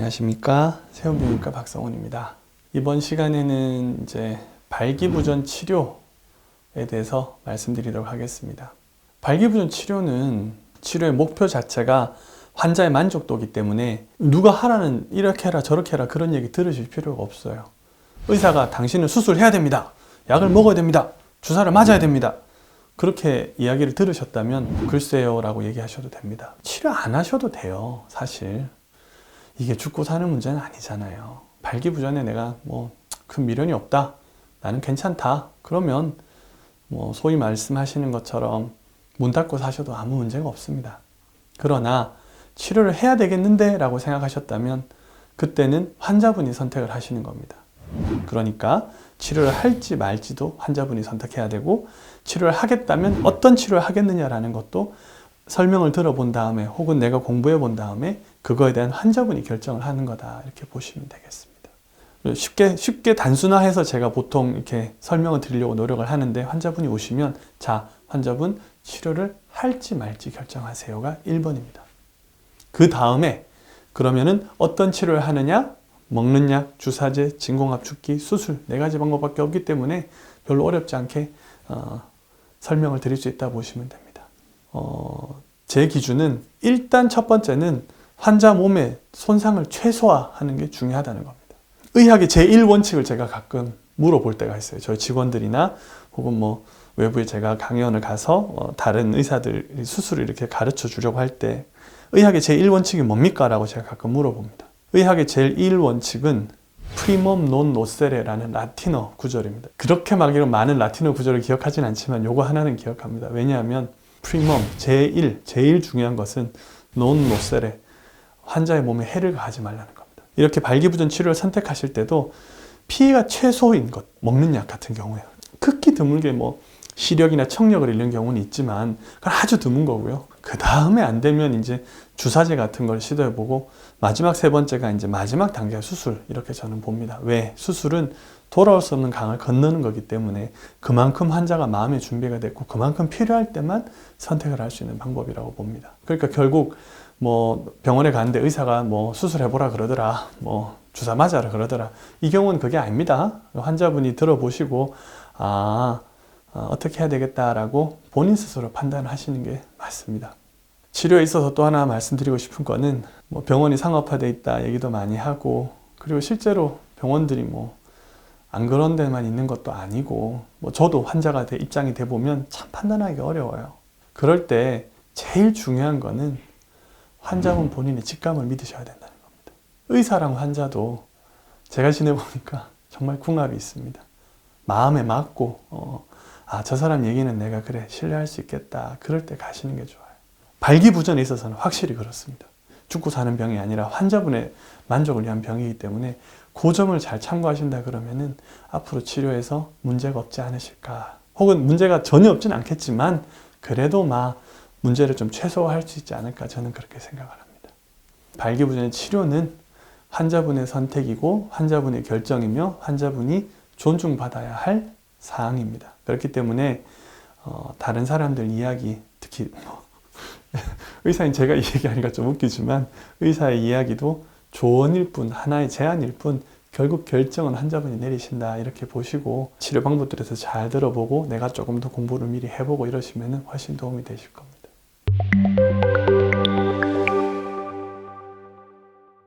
안녕하십니까. 세운병원과 박성훈입니다. 이번 시간에는 이제 발기부전 치료에 대해서 말씀드리도록 하겠습니다. 발기부전 치료는 치료의 목표 자체가 환자의 만족도이기 때문에 누가 하라는 이렇게 해라 저렇게 해라 그런 얘기 들으실 필요가 없어요. 의사가 당신은 수술해야 됩니다. 약을 먹어야 됩니다. 주사를 맞아야 됩니다. 그렇게 이야기를 들으셨다면 글쎄요 라고 얘기하셔도 됩니다. 치료 안 하셔도 돼요. 사실 이게 죽고 사는 문제는 아니잖아요. 발기부전에 내가 큰 미련이 없다, 나는 괜찮다, 그러면 소위 말씀하시는 것처럼 문 닫고 사셔도 아무 문제가 없습니다. 그러나 치료를 해야 되겠는데 라고 생각하셨다면 그때는 환자분이 선택을 하시는 겁니다. 그러니까 치료를 할지 말지도 환자분이 선택해야 되고, 치료를 하겠다면 어떤 치료를 하겠느냐라는 것도 설명을 들어본 다음에 혹은 내가 공부해 본 다음에 그거에 대한 환자분이 결정을 하는 거다, 이렇게 보시면 되겠습니다. 쉽게 단순화해서 제가 보통 이렇게 설명을 드리려고 노력을 하는데, 환자분이 오시면 자, 환자분 치료를 할지 말지 결정하세요가 1번입니다. 그 다음에 그러면은 어떤 치료를 하느냐, 먹는 약, 주사제, 진공압축기, 수술 4가지 방법밖에 없기 때문에 별로 어렵지 않게 설명을 드릴 수 있다 보시면 됩니다. 제 기준은 일단 첫 번째는 환자 몸의 손상을 최소화하는 게 중요하다는 겁니다. 의학의 제1원칙을 제가 가끔 물어볼 때가 있어요. 저희 직원들이나 혹은 외부에 제가 강연을 가서 다른 의사들이 수술을 이렇게 가르쳐 주려고 할 때 의학의 제1원칙이 뭡니까? 라고 제가 가끔 물어봅니다. 의학의 제1원칙은 프리멈 논 노세레라는 라틴어 구절입니다. 그렇게 막 이런 많은 라틴어 구절을 기억하진 않지만 요거 하나는 기억합니다. 왜냐하면 프리멈, 제일 중요한 것은 논 노세레, 환자의 몸에 해를 가하지 말라는 겁니다. 이렇게 발기부전 치료를 선택하실 때도 피해가 최소인 것, 먹는 약 같은 경우에 극히 드물게 시력이나 청력을 잃는 경우는 있지만 그건 아주 드문 거고요. 그 다음에 안 되면 이제 주사제 같은 걸 시도해보고, 마지막 3번째가 이제 마지막 단계의 수술, 이렇게 저는 봅니다. 왜? 수술은 돌아올 수 없는 강을 건너는 거기 때문에 그만큼 환자가 마음의 준비가 됐고 그만큼 필요할 때만 선택을 할 수 있는 방법이라고 봅니다. 그러니까 결국 병원에 가는데 의사가 수술해보라 그러더라, 주사 맞아라 그러더라, 이 경우는 그게 아닙니다. 환자분이 들어보시고 어떻게 해야 되겠다라고 본인 스스로 판단을 하시는 게 맞습니다. 치료에 있어서 또 하나 말씀드리고 싶은 거는 병원이 상업화되어 있다 얘기도 많이 하고, 그리고 실제로 병원들이 안 그런 데만 있는 것도 아니고, 저도 환자가 입장이 돼 보면 참 판단하기 어려워요. 그럴 때 제일 중요한 거는 환자분 본인의 직감을 믿으셔야 된다는 겁니다. 의사랑 환자도 제가 지내보니까 정말 궁합이 있습니다. 마음에 맞고 저 사람 얘기는 내가 그래 신뢰할 수 있겠다, 그럴 때 가시는 게 좋아요. 발기부전에 있어서는 확실히 그렇습니다. 죽고 사는 병이 아니라 환자분의 만족을 위한 병이기 때문에 그 점을 잘 참고하신다 그러면은 앞으로 치료에서 문제가 없지 않으실까, 혹은 문제가 전혀 없진 않겠지만 그래도 문제를 좀 최소화할 수 있지 않을까, 저는 그렇게 생각을 합니다. 발기부전의 치료는 환자분의 선택이고 환자분의 결정이며 환자분이 존중받아야 할 사항입니다. 그렇기 때문에 다른 사람들 이야기, 특히 의사인 제가 이 얘기하니까 좀 웃기지만 의사의 이야기도 조언일 뿐, 하나의 제안일 뿐, 결국 결정은 환자분이 내리신다, 이렇게 보시고 치료 방법들에서 잘 들어보고 내가 조금 더 공부를 미리 해보고 이러시면 훨씬 도움이 되실 겁니다.